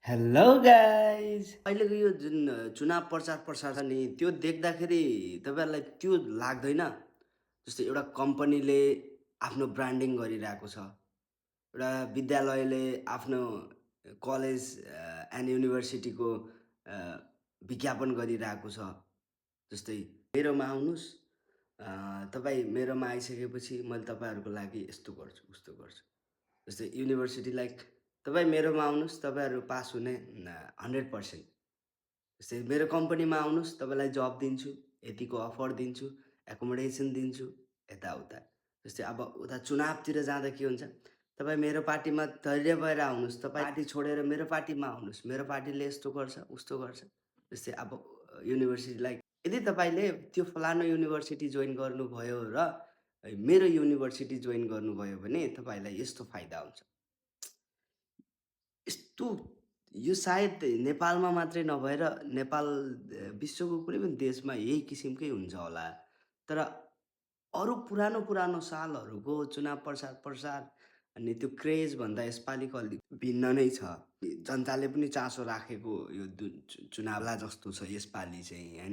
Hello guys अहिलेको यो जुन चुनाव प्रचार छ नि त्यो देख्दाखेरि तपाईँहरूलाई त्यो लाग्दैन जस्तै एउटा कम्पनीले आफ्नो ब्रान्डिङ गरिरहेको छ, एउटा विद्यालयले आफ्नो कलेज एन्ड युनिभर्सिटीको अ, विज्ञापन गरिरहेको छ। जस्तै मेरोमा आउनुहोस्, तपाईँ मेरोमा आइसकेपछि मैले तपाईँहरूको लागि यस्तो गर्छु उस्तो गर्छु। जस्तै युनिभर्सिटी लाइक तपाईँ मेरोमा आउनुहोस्, तपाईँहरू पास हुने 100%। जस्तै मेरो कम्पनीमा आउनुहोस्, तपाईँलाई जब दिन्छु, यतिको अफर दिन्छु, एकोमोडेसन दिन्छु, यताउता। जस्तै अब उता चुनावतिर जाँदा के हुन्छ, तपाईँ मेरो पार्टीमा धैर्य भएर आउनुहोस्, तपाईँ पार्टी छोडेर मेरो पार्टीमा आउनुहोस्, मेरो पार्टीले यस्तो गर्छ, उस्तो गर्छ। जस्तै अब युनिभर्सिटी लाइक यदि तपाईँले त्यो फलानु युनिभर्सिटी जोइन गर्नुभयो र मेरो युनिभर्सिटी जोइन गर्नुभयो भने तपाईँलाई यस्तो फाइदा हुन्छ। यस्तो यो सायद नेपालमा मात्रै नभएर नेपाल विश्वको कुनै पनि देशमा यही किसिमकै हुन्छ होला। तर अरू पुरानो सालहरूको चुनाव प्रचार अनि त्यो क्रेजभन्दा यसपालिको अलिक भिन्न नै छ। जनताले पनि चासो राखेको यो चुनावला जस्तो छ यसपालि चाहिँ, हैन?